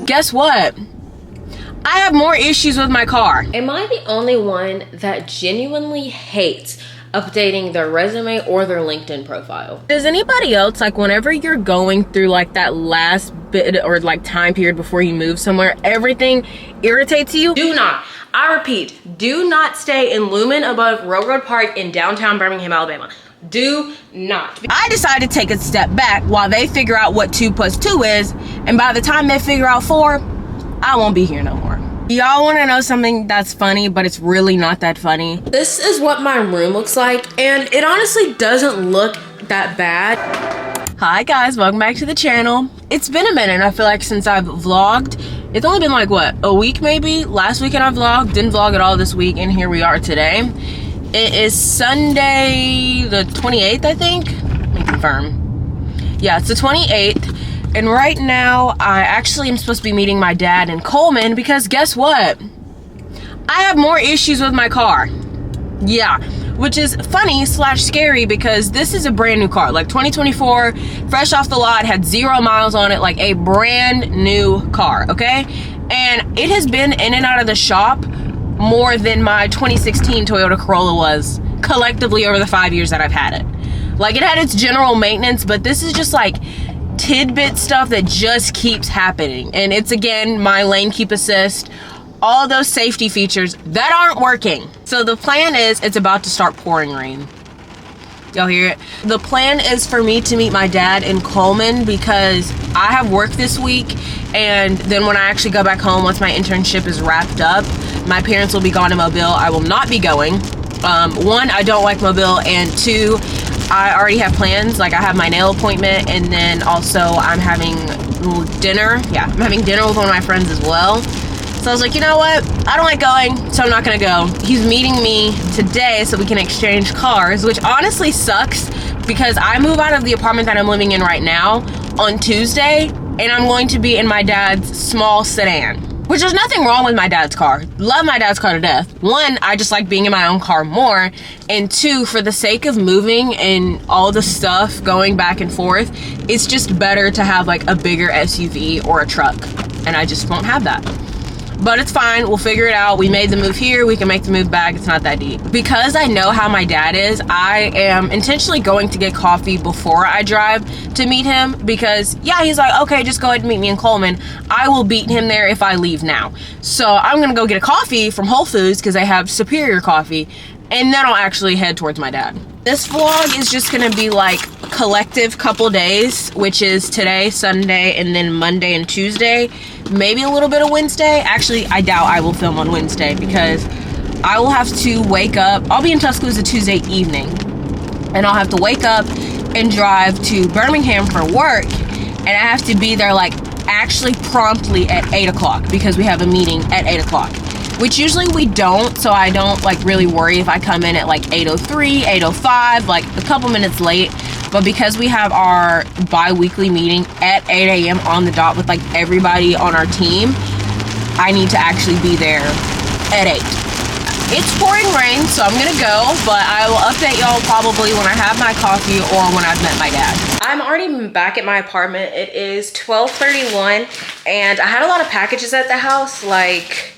guess what? I have more issues with my car. Am I the only one that genuinely hates updating their resume or their LinkedIn profile? Does anybody else, like, whenever you're going through like that last bit or like time period before you move somewhere, everything irritates you? Do not, I repeat, do not stay in Lumen above Railroad Park in downtown Birmingham, Alabama. Do not. I decided to take a step back while they figure out what 2 + 2 is, and by the time they figure out 4, I won't be here no more. Y'all want to know something that's funny, but it's really not that funny? This is what my room looks like, and it honestly doesn't look that bad. Hi guys, welcome back to the channel. It's been a minute, I feel like, since I've vlogged. It's only been like, what, a week maybe? Last weekend I vlogged, didn't vlog at all this week, and here we are today. It is Sunday the 28th, I think. Let me confirm. Yeah, it's the 28th. And right now, I actually am supposed to be meeting my dad in Coleman because guess what? I have more issues with my car. Yeah, which is funny / scary because this is a brand new car. Like 2024, fresh off the lot, had 0 miles on it, like a brand new car, okay? And it has been in and out of the shop more than my 2016 Toyota Corolla was collectively over the 5 years that I've had it. Like, it had its general maintenance, but this is just like tidbit stuff that just keeps happening. And it's, again, my lane keep assist, all those safety features that aren't working. So the plan is, it's about to start pouring rain. Y'all hear it? The plan is for me to meet my dad in Coleman because I have work this week, and then when I actually go back home, once my internship is wrapped up, my parents will be gone to Mobile. I will not be going. One, I don't like Mobile, and 2, I already have plans. Like, I have my nail appointment, and then also I'm having dinner. Yeah, I'm having dinner with one of my friends as well. So I was like, you know what? I don't like going, so I'm not gonna go. He's meeting me today so we can exchange cars, which honestly sucks because I move out of the apartment that I'm living in right now on Tuesday, and I'm going to be in my dad's small sedan. Which, there's nothing wrong with my dad's car. Love my dad's car to death. 1, I just like being in my own car more. And 2, for the sake of moving and all the stuff going back and forth, it's just better to have like a bigger SUV or a truck. And I just won't have that. But it's fine, we'll figure it out. We made the move here, we can make the move back, it's not that deep. Because I know how my dad is, I am intentionally going to get coffee before I drive to meet him because, yeah, he's like, okay, just go ahead and meet me in Coleman. I will beat him there if I leave now. So I'm gonna go get a coffee from Whole Foods because they have superior coffee, and then I'll actually head towards my dad. This vlog is just gonna be like collective couple days, which is today, Sunday, and then Monday and Tuesday. Maybe a little bit of Wednesday. Actually, I doubt I will film on Wednesday because I will have to wake up. I'll be in Tuscaloosa Tuesday evening, and I'll have to wake up and drive to Birmingham for work, and I have to be there like actually promptly at 8 o'clock because we have a meeting at 8 o'clock. Which usually we don't, so I don't like really worry if I come in at like 8:03, 8:05, like a couple minutes late. But because we have our bi-weekly meeting at 8 a.m. on the dot with like everybody on our team, I need to actually be there at 8. It's pouring rain, so I'm gonna go, but I will update y'all probably when I have my coffee or when I've met my dad. I'm already back at my apartment. It is 12:31, and I had a lot of packages at the house, like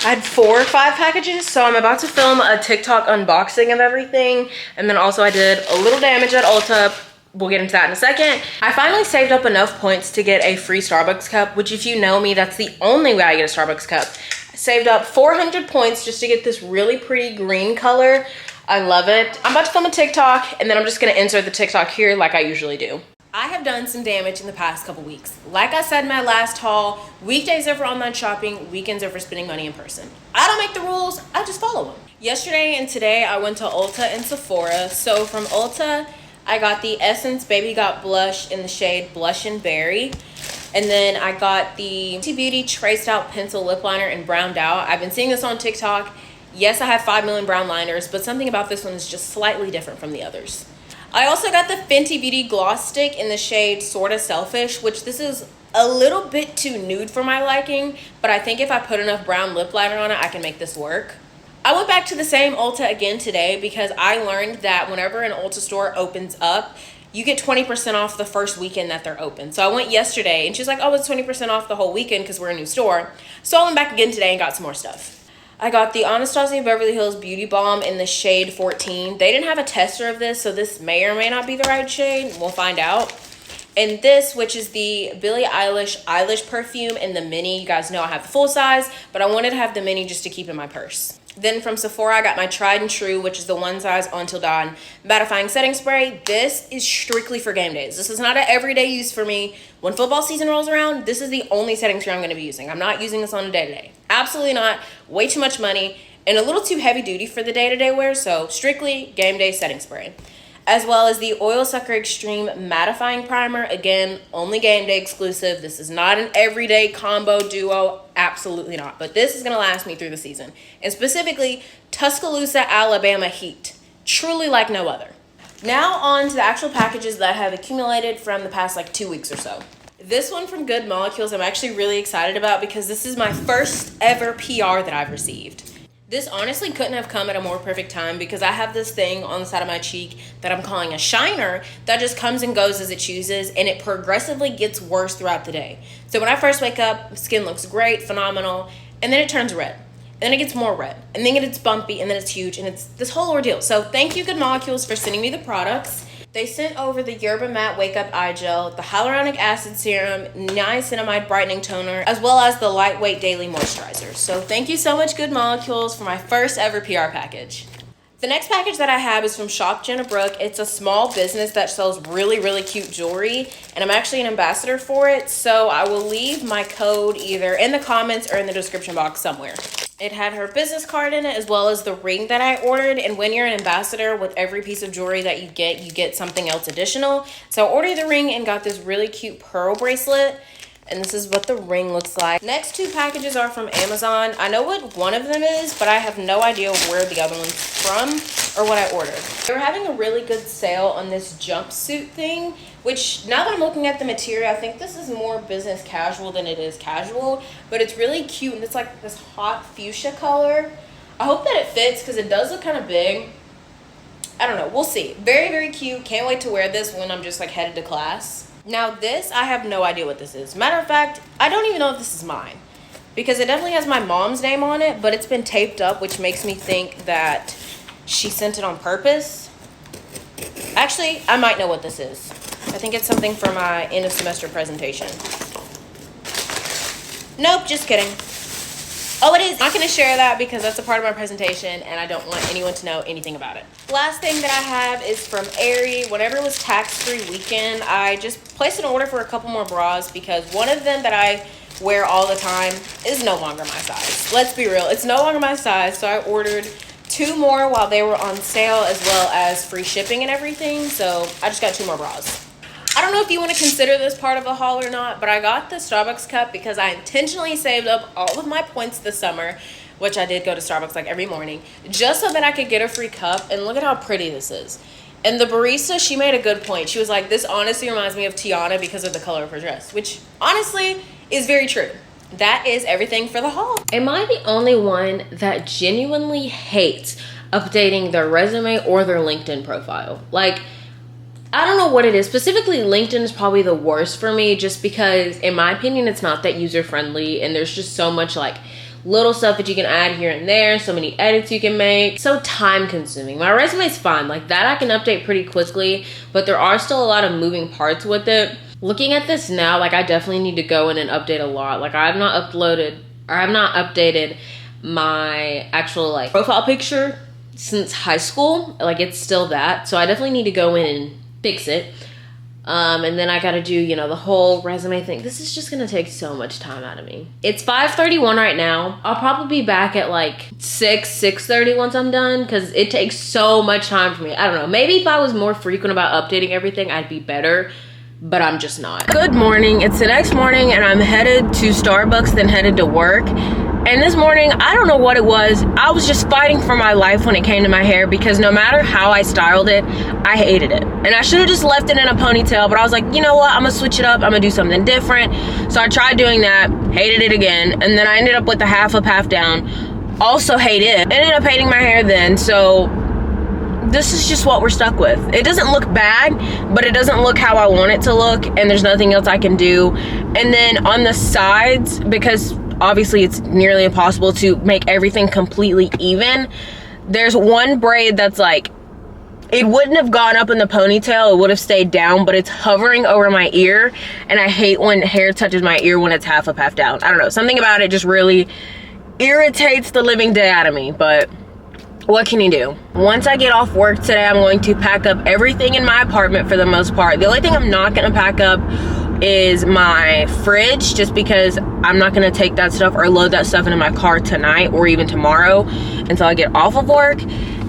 I had 4 or 5 packages, so I'm about to film a TikTok unboxing of everything. And then also I did a little damage at Ulta. We'll get into that in a second. I finally saved up enough points to get a free Starbucks cup, which if you know me, that's the only way I get a Starbucks cup. I saved up 400 points just to get this really pretty green color. I love it. I'm about to film a TikTok, and then I'm just gonna insert the TikTok here like I usually do. I have done some damage in the past couple weeks. Like I said in my last haul, weekdays are for online shopping, weekends are for spending money in person. I don't make the rules, I just follow them. Yesterday and today I went to Ulta and Sephora. So from Ulta, I got the Essence Baby Got Blush in the shade Blush and Berry. And then I got the Fenty Beauty Traced Out Pencil Lip Liner in Browned Out. I've been seeing this on TikTok. Yes, I have 5 million brown liners, but something about this one is just slightly different from the others. I also got the Fenty Beauty Gloss Stick in the shade Sorta Selfish, which this is a little bit too nude for my liking, but I think if I put enough brown lip liner on it, I can make this work. I went back to the same Ulta again today because I learned that whenever an Ulta store opens up, you get 20% off the first weekend that they're open. So I went yesterday and she's like, oh, it's 20% off the whole weekend because we're a new store. So I went back again today and got some more stuff. I got the Anastasia Beverly Hills Beauty Balm in the shade 14. They didn't have a tester of this, so this may or may not be the right shade. We'll find out. And this, which is the Billie Eilish perfume in the mini. You guys know I have the full size, but I wanted to have the mini just to keep in my purse. Then from Sephora, I got my tried and true, which is the one size Until Dawn mattifying setting spray. This is strictly for game days. This is not an everyday use for me. When football season rolls around, this is the only setting spray I'm going to be using. I'm not using this on a day-to-day. Absolutely not. Way too much money and a little too heavy duty for the day-to-day wear, so strictly game day setting spray. As well as the Oil Sucker Extreme Mattifying Primer. Again, only game day exclusive. This is not an everyday combo duo. Absolutely not. But this is going to last me through the season. And specifically, Tuscaloosa, Alabama heat. Truly like no other. Now on to the actual packages that have accumulated from the past like 2 weeks or so. This one from Good Molecules I'm actually really excited about because this is my first ever PR that I've received. This honestly couldn't have come at a more perfect time because I have this thing on the side of my cheek that I'm calling a shiner that just comes and goes as it chooses, and it progressively gets worse throughout the day. So when I first wake up, skin looks great, phenomenal, and then it turns red. And then it gets more red, and then it gets bumpy, and then it's huge, and it's this whole ordeal. So thank you, Good Molecules, for sending me the products. They sent over the Yerba Matte Wake Up Eye Gel, the Hyaluronic Acid Serum, Niacinamide Brightening Toner, as well as the Lightweight Daily Moisturizer. So thank you so much, Good Molecules, for my first ever PR package. The next package that I have is from Shop Jenna Brooke. It's a small business that sells really, really cute jewelry, and I'm actually an ambassador for it, so I will leave my code either in the comments or in the description box somewhere. It had her business card in it as well as the ring that I ordered, and when you're an ambassador, with every piece of jewelry that you get something else additional. So I ordered the ring and got this really cute pearl bracelet, and this is what the ring looks like. Next two packages are from Amazon. I know what one of them is, but I have no idea where the other one's from or what I ordered. They were having a really good sale on this jumpsuit thing, which now that I'm looking at the material, I think this is more business casual than it is casual, but it's really cute and it's like this hot fuchsia color. I hope that it fits because it does look kind of big. I don't know, we'll see. Very, very cute. Can't wait to wear this when I'm just like headed to class. Now this, I have no idea what this is. Matter of fact, I don't even know if this is mine because it definitely has my mom's name on it, but it's been taped up, which makes me think that she sent it on purpose. Actually, I might know what this is. I think it's something for my end of semester presentation. Nope, just kidding. Oh, it is. I'm not going to share that because that's a part of my presentation and I don't want anyone to know anything about it. Last thing that I have is from Aerie. Whenever it was tax-free weekend, I just placed an order for a couple more bras because one of them that I wear all the time is no longer my size. Let's be real. It's no longer my size, so I ordered 2 more while they were on sale as well as free shipping and everything. So I just got 2 more bras. I don't know if you want to consider this part of a haul or not, but I got the Starbucks cup because I intentionally saved up all of my points this summer, which I did go to Starbucks like every morning, just so that I could get a free cup. And look at how pretty this is. And the barista, she made a good point. She was like, this honestly reminds me of Tiana because of the color of her dress, which honestly is very true. That is everything for the haul. Am I the only one that genuinely hates updating their resume or their LinkedIn profile? Like, I don't know what it is. Specifically, LinkedIn is probably the worst for me just because, in my opinion, it's not that user-friendly and there's just so much like little stuff that you can add here and there, so many edits you can make, so time-consuming. My resume is fine. Like that I can update pretty quickly, but there are still a lot of moving parts with it. Looking at this now, like I definitely need to go in and update a lot. Like I have not updated my actual like profile picture since high school. Like it's still that. So I definitely need to go in and fix it. And then I gotta do, you know, the whole resume thing. This is just gonna take so much time out of me. It's 5:31 right now. I'll probably be back at like 6:30 once I'm done because it takes so much time for me. I don't know. Maybe if I was more frequent about updating everything, I'd be better. But I'm just not. Good morning. It's the next morning and I'm headed to Starbucks, then headed to work. And this morning, I don't know what it was. I was just fighting for my life when it came to my hair because no matter how I styled it, I hated it. And I should have just left it in a ponytail, but I was like, you know what? I'm gonna switch it up. I'm gonna do something different. So I tried doing that, hated it again. And then I ended up with the half up, half down. Also hate it. Ended up hating my hair then. So this is just what we're stuck with. It doesn't look bad, but it doesn't look how I want it to look, and there's nothing else I can do. And then on the sides, because obviously it's nearly impossible to make everything completely even, there's one braid that's like, it wouldn't have gone up in the ponytail, it would have stayed down, but it's hovering over my ear, and I hate when hair touches my ear when it's half up, half down. I don't know, something about it just really irritates the living day out of me, but what can you do? Once I get off work today, I'm going to pack up everything in my apartment for the most part. The only thing I'm not gonna pack up is my fridge, just because I'm not gonna take that stuff or load that stuff into my car tonight or even tomorrow until I get off of work.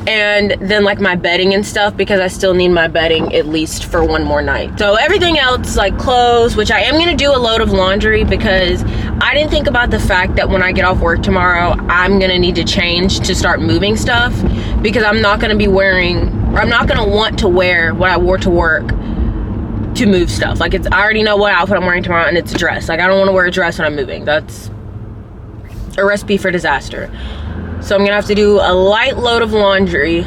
And then like my bedding and stuff, because I still need my bedding at least for one more night. So everything else, like clothes, which I am gonna do a load of laundry, because I didn't think about the fact that when I get off work tomorrow, I'm gonna need to change to start moving stuff, because I'm not gonna be wearing, or I'm not gonna want to wear what I wore to work to move stuff. Like I already know what outfit I'm wearing tomorrow, and it's a dress. Like I don't wanna wear a dress when I'm moving. That's a recipe for disaster. So I'm gonna have to do a light load of laundry.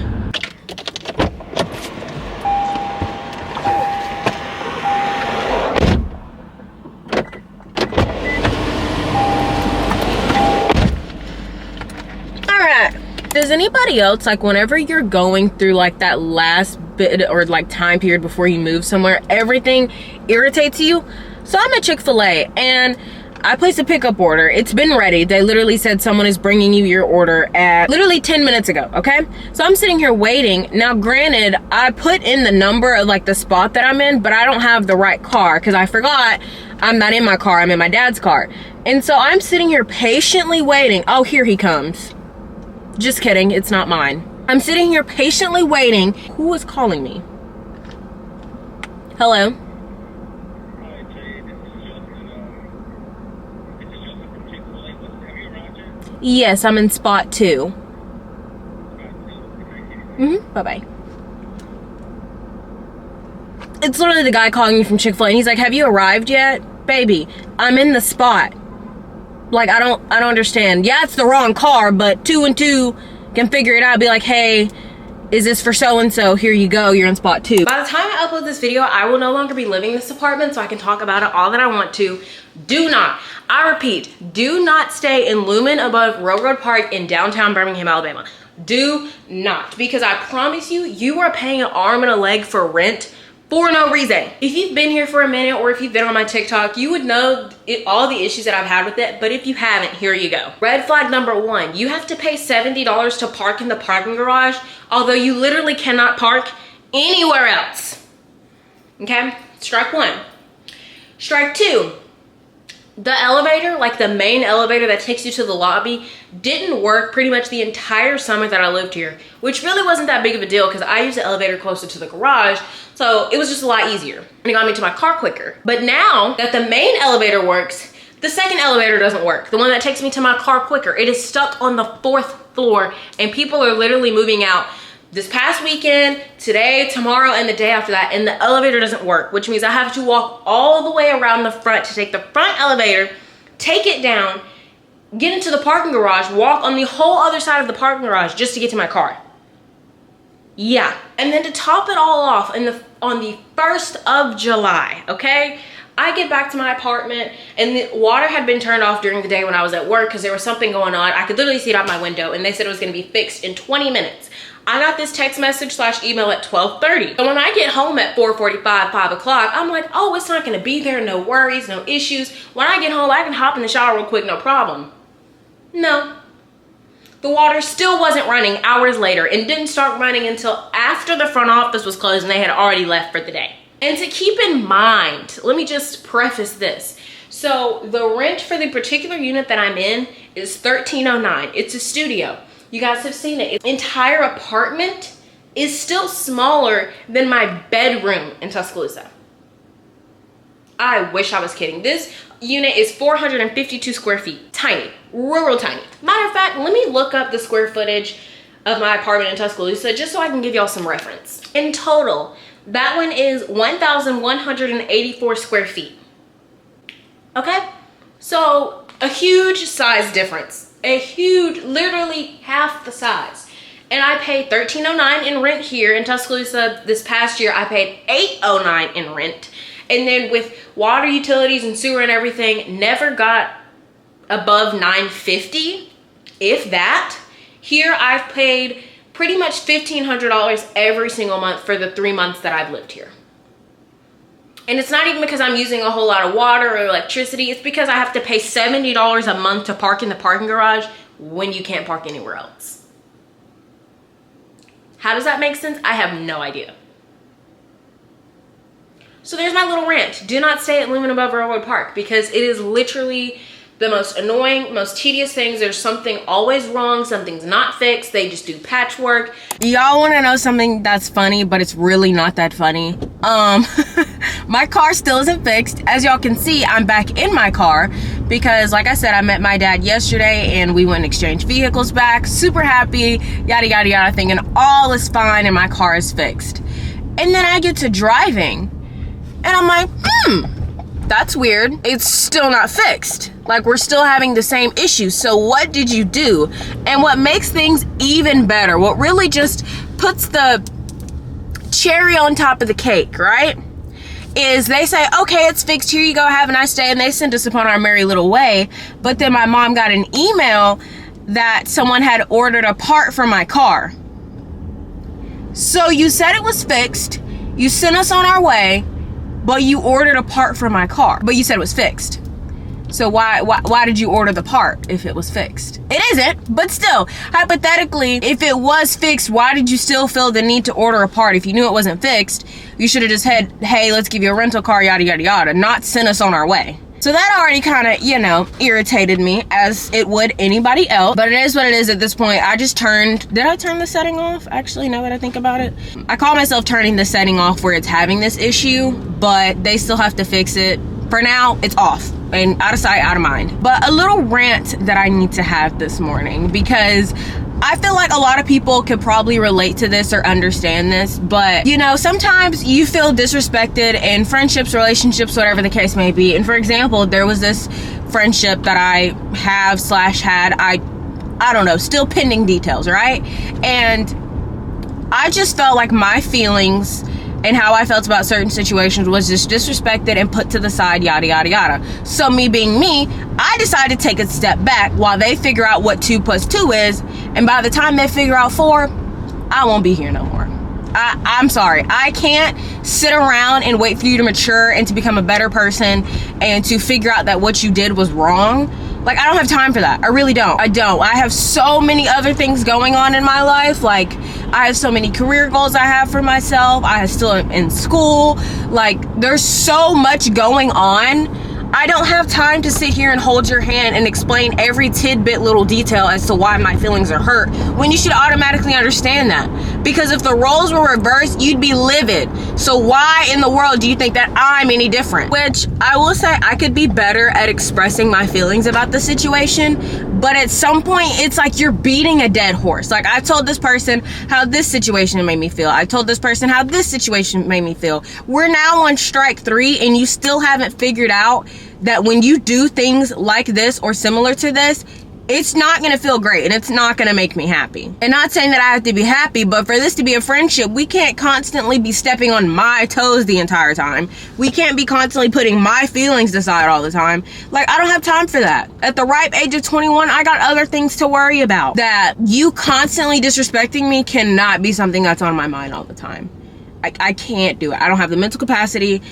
Alright, does anybody else, like whenever you're going through like that last bit or like time period before you move somewhere, everything irritates you? So I'm at Chick-fil-A and I placed a pickup order. It's been ready. They literally said someone is bringing you your order at literally 10 minutes ago, okay? So I'm sitting here waiting. Now, granted, I put in the number of like the spot that I'm in, but I don't have the right car because I forgot I'm not in my car. I'm in my dad's car. And so I'm sitting here patiently waiting. Oh, here he comes. Just kidding. It's not mine. I'm sitting here patiently waiting. Who is calling me? Hello? Yes, I'm in spot 2. Bye-bye. It's literally the guy calling me from Chick-fil-A, and he's like, have you arrived yet? Baby, I'm in the spot. Like, I don't understand. Yeah, it's the wrong car, but 2 and 2 can figure it out. Be like, hey, is this for so-and-so? Here you go, you're in spot 2. By the time I upload this video, I will no longer be living in this apartment, so I can talk about it all that I want to. Do not, I repeat, do not stay in Lumen above Railroad Park in downtown Birmingham, Alabama. Do not, because I promise you, you are paying an arm and a leg for rent for no reason. If you've been here for a minute, or if you've been on my TikTok, you would know all the issues that I've had with it, but if you haven't, here you go. Red flag number 1, you have to pay $70 to park in the parking garage, although you literally cannot park anywhere else. Okay, strike 1. Strike 2, the elevator, like the main elevator that takes you to the lobby, didn't work pretty much the entire summer that I lived here, which really wasn't that big of a deal because I used the elevator closer to the garage, so it was just a lot easier. And it got me to my car quicker. But now that the main elevator works, the second elevator doesn't work. The one that takes me to my car quicker. It is stuck on the 4th floor, and people are literally moving out this past weekend, today, tomorrow, and the day after that, and the elevator doesn't work, which means I have to walk all the way around the front to take the front elevator, take it down, get into the parking garage, walk on the whole other side of the parking garage just to get to my car. Yeah, and then to top it all off, on the 1st of July, okay? I get back to my apartment and the water had been turned off during the day when I was at work because there was something going on. I could literally see it out my window, and they said it was gonna be fixed in 20 minutes. I got this text message / email at 12:30. So when I get home at 4:45, 5 o'clock, I'm like, oh, it's not gonna be there, no worries, no issues. When I get home, I can hop in the shower real quick, no problem. No. The water still wasn't running hours later and didn't start running until after the front office was closed and they had already left for the day. And to keep in mind, let me just preface this. So the rent for the particular unit that I'm in is $13.09. It's a studio. You guys have seen it. Its entire apartment is still smaller than my bedroom in Tuscaloosa. I wish I was kidding. This unit is 452 square feet. Tiny, real tiny. Matter of fact, let me look up the square footage of my apartment in Tuscaloosa just so I can give y'all some reference. In total, that one is 1,184 square feet. Okay? So a huge size difference. A huge, literally half the size. And I paid $13.09 in rent here in Tuscaloosa. This past year, I paid $8.09 in rent. And then with water, utilities, and sewer and everything, never got above $950, if that. Here, I've paid pretty much $1,500 every single month for the 3 months that I've lived here. And it's not even because I'm using a whole lot of water or electricity. It's because I have to pay $70 a month to park in the parking garage when you can't park anywhere else. How does that make sense? I have no idea. So there's my little rant. Do not stay at Lumen above Railroad Park because it is literally the most annoying, most tedious things. There's something always wrong. Something's not fixed. They just do patchwork. Y'all want to know something that's funny, but it's really not that funny? My car still isn't fixed. As y'all can see, I'm back in my car because, like I said, I met my dad yesterday and we went and exchanged vehicles back. Super happy, yada, yada, yada, thinking all is fine and my car is fixed. And then I get to driving and I'm like, that's weird. It's still not fixed. Like, we're still having the same issue. So what did you do? And what makes things even better, what really just puts the cherry on top of the cake, right, is they say, okay, it's fixed. Here you go. Have a nice day. And they sent us upon our merry little way. But then my mom got an email that someone had ordered a part for my car. So you said it was fixed. You sent us on our way. But you ordered a part for my car. But you said it was fixed. So why did you order the part if it was fixed? It isn't, but still, hypothetically, if it was fixed, why did you still feel the need to order a part? If you knew it wasn't fixed, you should have just said, hey, let's give you a rental car, yada, yada, yada, not send us on our way. So that already kind of, you know, irritated me, as it would anybody else. But it is what it is at this point. I just did I turn the setting off? Actually, now that I think about it. I call myself turning the setting off where it's having this issue, but they still have to fix it. For now, it's off and out of sight, out of mind. But a little rant that I need to have this morning, because I feel like a lot of people could probably relate to this or understand this, but you know, sometimes you feel disrespected in friendships, relationships, whatever the case may be. And for example, there was this friendship that I had, I don't know, still pending details, right? And I just felt like my feelings and how I felt about certain situations was just disrespected and put to the side, yada, yada, yada. So me being me, I decided to take a step back while they figure out what 2 + 2 is. And by the time they figure out 4, I won't be here no more. I'm sorry. I can't sit around and wait for you to mature and to become a better person and to figure out that what you did was wrong. Like, I don't have time for that. I really don't. I have so many other things going on in my life. Like, I have so many career goals I have for myself. I still am in school. Like, there's so much going on. I don't have time to sit here and hold your hand and explain every tidbit little detail as to why my feelings are hurt, when you should automatically understand that. Because if the roles were reversed, you'd be livid. So why in the world do you think that I'm any different? Which I will say, I could be better at expressing my feelings about the situation, but at some point it's like you're beating a dead horse. Like, I told this person how this situation made me feel. I told this person how this situation made me feel. We're now on strike 3 and you still haven't figured out that when you do things like this or similar to this, it's not gonna feel great and it's not gonna make me happy. And not saying that I have to be happy, but for this to be a friendship, we can't constantly be stepping on my toes the entire time. We can't be constantly putting my feelings aside all the time. Like, I don't have time for that. At the ripe age of 21, I got other things to worry about. That you constantly disrespecting me cannot be something that's on my mind all the time. I can't do it. I don't have the mental capacity.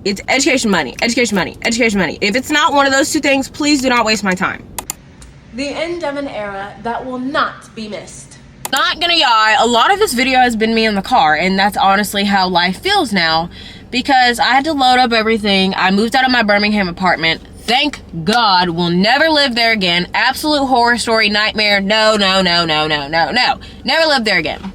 It's education money, education money, education money. If it's not one of those 2 things, please do not waste my time. The end of an era that will not be missed. Not gonna lie, a lot of this video has been me in the car, and that's honestly how life feels now, because I had to load up everything. I moved out of my Birmingham apartment. Thank God we'll never live there again. Absolute horror story, nightmare. No, no, no, no, no, no, no. Never live there again.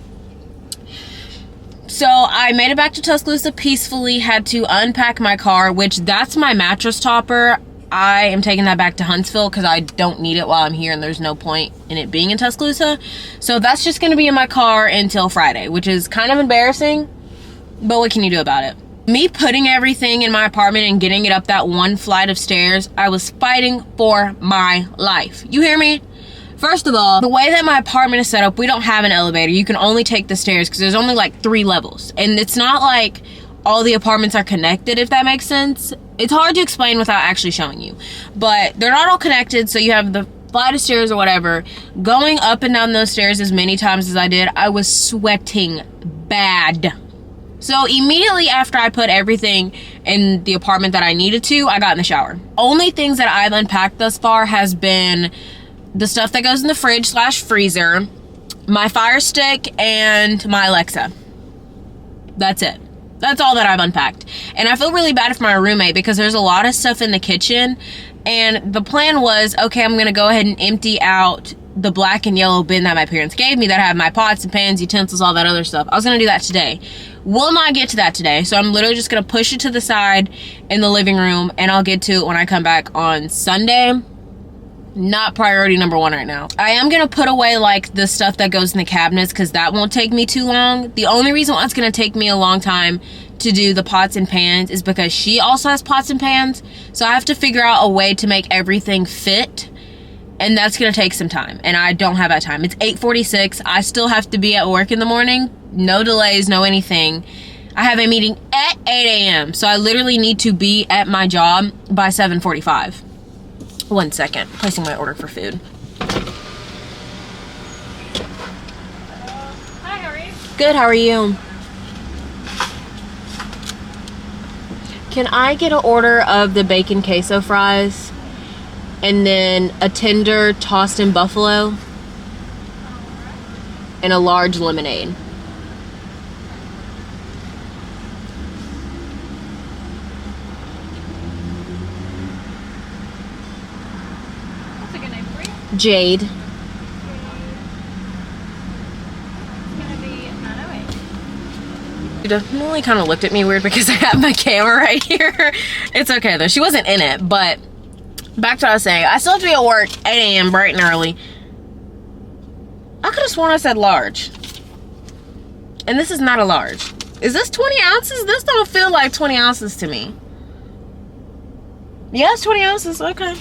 So I made it back to Tuscaloosa peacefully, had to unpack my car, which that's my mattress topper. I am taking that back to Huntsville because I don't need it while I'm here and there's no point in it being in Tuscaloosa. So that's just going to be in my car until Friday, which is kind of embarrassing, but what can you do about it? Me putting everything in my apartment and getting it up that 1 flight of stairs, I was fighting for my life. You hear me? First of all, the way that my apartment is set up, we don't have an elevator. You can only take the stairs because there's only like 3 levels. And it's not like all the apartments are connected, if that makes sense. It's hard to explain without actually showing you. But they're not all connected, so you have the flight of stairs or whatever. Going up and down those stairs as many times as I did, I was sweating bad. So immediately after I put everything in the apartment that I needed to, I got in the shower. Only things that I've unpacked thus far has been the stuff that goes in the fridge / freezer, my Fire Stick, and my Alexa. That's it. That's all that I've unpacked. And I feel really bad for my roommate because there's a lot of stuff in the kitchen. And the plan was, okay, I'm gonna go ahead and empty out the black and yellow bin that my parents gave me that have my pots and pans, utensils, all that other stuff. I was gonna do that today. Will not get to that today. So I'm literally just gonna push it to the side in the living room, and I'll get to it when I come back on Sunday. Not priority number 1 right now. I am gonna put away like the stuff that goes in the cabinets because that won't take me too long. The only reason why it's gonna take me a long time to do the pots and pans is because she also has pots and pans. So I have to figure out a way to make everything fit, and that's gonna take some time, and I don't have that time. It's 8:46. I still have to be at work in the morning. No delays, no anything. I have a meeting at 8 a.m. So I literally need to be at my job by 7:45. 1 second, placing my order for food. Hi, how are you? Good, how are you? Can I get an order of the bacon queso fries and then a tender tossed in buffalo and a large lemonade? What's a good name for you? Jade. It's gonna be 908. She definitely kind of looked at me weird because I have my camera right here. It's okay though, she wasn't in it. But back to what I was saying, I still have to be at work 8 a.m. bright and early. I could have sworn I said large, and this is not a large. Is this 20 ounces? This don't feel like 20 ounces to me. Yeah, it's 20 ounces. Okay.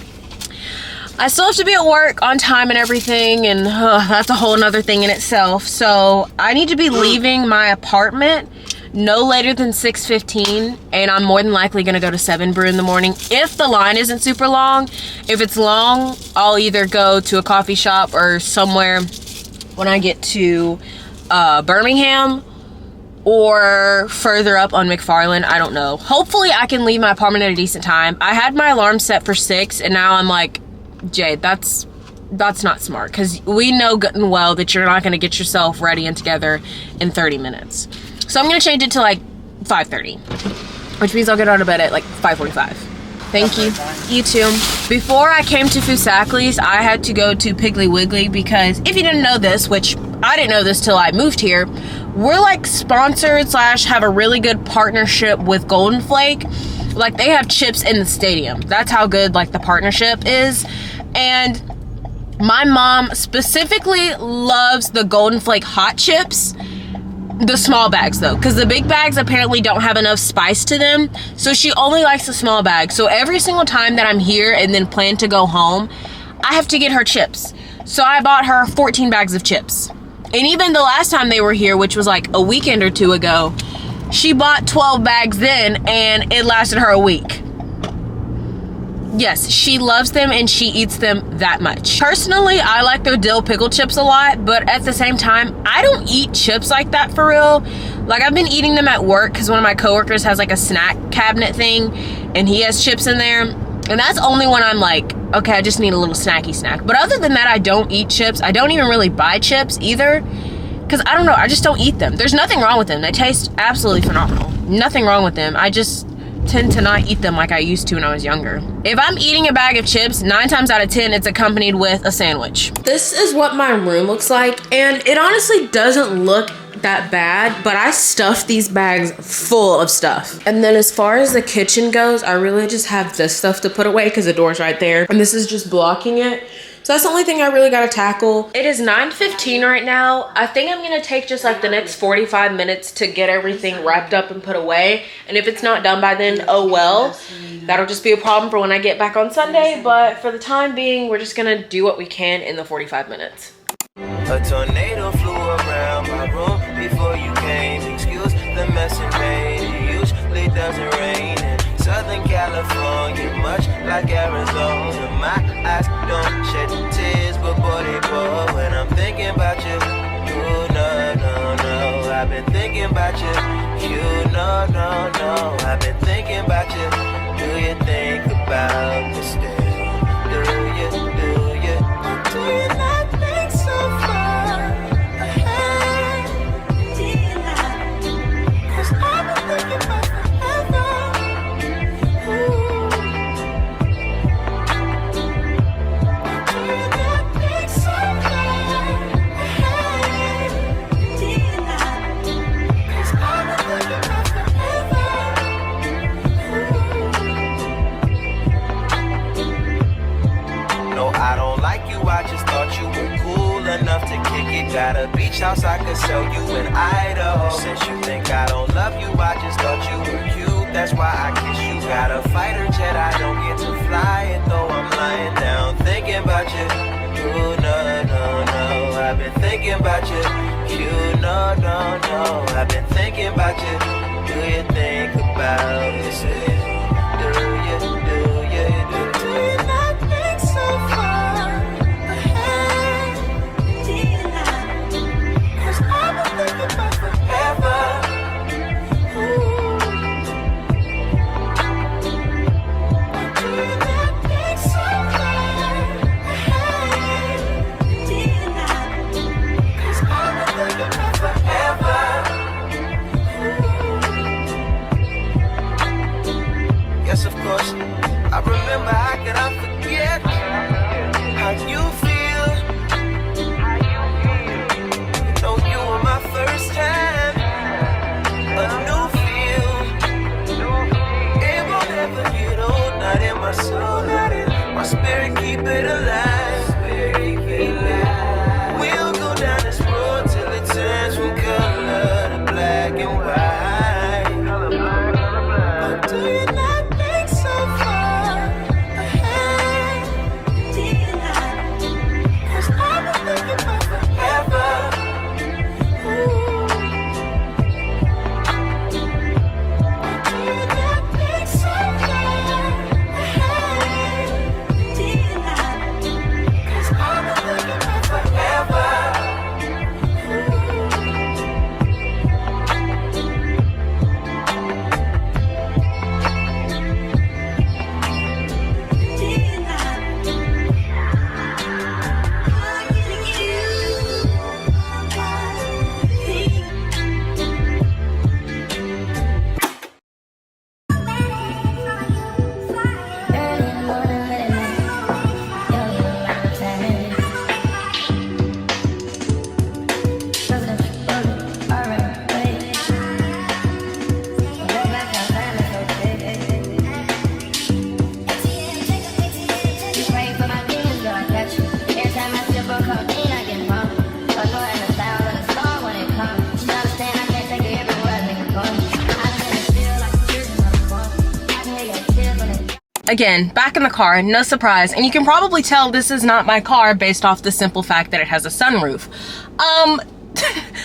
I still have to be at work on time and everything, and that's a whole nother thing in itself. So I need to be leaving my apartment no later than 6:15, and I'm more than likely gonna go to 7 Brew in the morning if the line isn't super long. If it's long, I'll either go to a coffee shop or somewhere when I get to Birmingham, or further up on McFarland. I don't know. Hopefully I can leave my apartment at a decent time. I had my alarm set for 6, and now I'm like, Jade, that's not smart, because we know good and well that you're not going to get yourself ready and together in 30 minutes. So I'm going to change it to like 5:30, which means I'll get out of bed at like 5:45. Thank you. You too. Before I came to Fusakli's, I had to go to Piggly Wiggly because if you didn't know this, which I didn't know this till I moved here, we're like sponsored / have a really good partnership with Golden Flake. Like they have chips in the stadium. That's how good like the partnership is. And my mom specifically loves the Golden Flake hot chips. The small bags though, because the big bags apparently don't have enough spice to them, so she only likes the small bag. So every single time that I'm here and then plan to go home, I have to get her chips. So I bought her 14 bags of chips. And even the last time they were here, which was like a weekend or two ago, she bought 12 bags then, and it lasted her a week. Yes, she loves them and she eats them that much. Personally, I like their dill pickle chips a lot, but at the same time, I don't eat chips like that for real. Like I've been eating them at work because one of my coworkers has like a snack cabinet thing and he has chips in there. And that's only when I'm like, okay, I just need a little snacky snack. But other than that, I don't eat chips. I don't even really buy chips either because I don't know, I just don't eat them. There's nothing wrong with them. They taste absolutely phenomenal. Nothing wrong with them. I just tend to not eat them like I used to when I was younger. If I'm eating a bag of chips, 9 times out of 10, it's accompanied with a sandwich. This is what my room looks like, and it honestly doesn't look that bad, but I stuffed these bags full of stuff. And then as far as the kitchen goes, I really just have this stuff to put away because the door's right there, and this is just blocking it. So that's the only thing I really gotta tackle. It is 9:15 right now. I think I'm gonna take just like the next 45 minutes to get everything wrapped up and put away. And if it's not done by then, oh well. that'll just be a problem for when I get back on Sunday. But for the time being, we're just gonna do what we can in the 45 minutes. A tornado flew around my room before you came. Excuse the mess it made. It usually doesn't rain in Southern California, much like Arizona. My eyes don't shed tears, but boy they pour when I'm thinking about you. You no, no, no. I've been thinking about you. You no, no, no. I've been thinking about you. Do you think about me still? Do you, do you, do you not think so far ahead? Do you not? 'Cause I've been thinking about forever. Ooh. Do you not think so far ahead? Do you not? 'Cause I've been thinking about forever. Ooh. No, I don't like you, I just thought you were cool enough to kick it. Got a beach house I could sell you in Idaho. Since you think I don't love you, I just thought you were cute. That's why I kiss you. Got a fighter jet, I don't get to fly it though I'm lying down thinking about you. Ooh, no, no, no. I've been thinking about you. You, no, no, no. I've been thinking about you. Do you think about me still? Do you, do you, do you not think so far ahead? Do you not? 'Cause I've been thinking about forever. Ooh. Do you not think so far ahead? Do you not? 'Cause I've been thinking about forever. Ooh. Yes, of course. I remember, how could I forget how you feel? You know you were my first time, a new feel. It won't ever get old, not in my soul, not in my spirit, keep it alive. We'll go down this road till it turns from color to black and white. But do you not think so far ahead? Do you not? 'Cause I've been thinking about forever. Ooh. Do you not think so far ahead? Do you not? 'Cause I've been thinking about forever. Do you not? Again, back in the car, no surprise. And you can probably tell this is not my car based off the simple fact that it has a sunroof.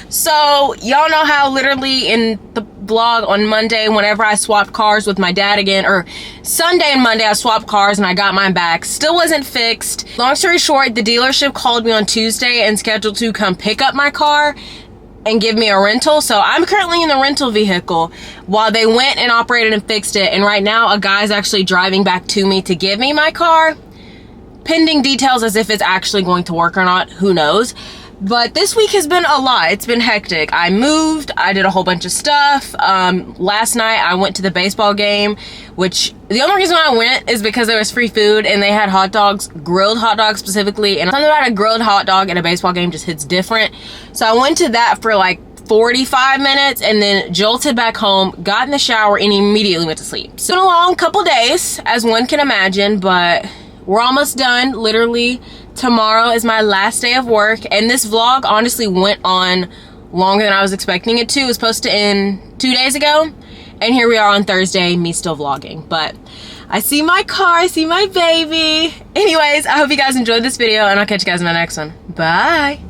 So y'all know how literally in the vlog on Monday, whenever I swapped cars with my dad again, or Sunday and Monday I swapped cars and I got mine back, still wasn't fixed. Long story short, the dealership called me on Tuesday and scheduled to come pick up my car and give me a rental. So I'm currently in the rental vehicle while they went and operated and fixed it. And right now a guy's actually driving back to me to give me my car. Pending details as if it's actually going to work or not, who knows. But this week has been a lot. It's been hectic. I moved, I did a whole bunch of stuff. Last night I went to the baseball game, which the only reason why I went is because there was free food and they had hot dogs, grilled hot dogs specifically. And something about a grilled hot dog at a baseball game just hits different. So I went to that for like 45 minutes and then jolted back home, got in the shower and immediately went to sleep. So it's been a long couple days, as one can imagine, but we're almost done. Literally tomorrow is my last day of work, and this vlog honestly went on longer than I was expecting it to. It was supposed to end 2 days ago, and here we are on Thursday, me still vlogging. But I see my car, I see my baby. Anyways, I hope you guys enjoyed this video, and I'll catch you guys in my next one. Bye.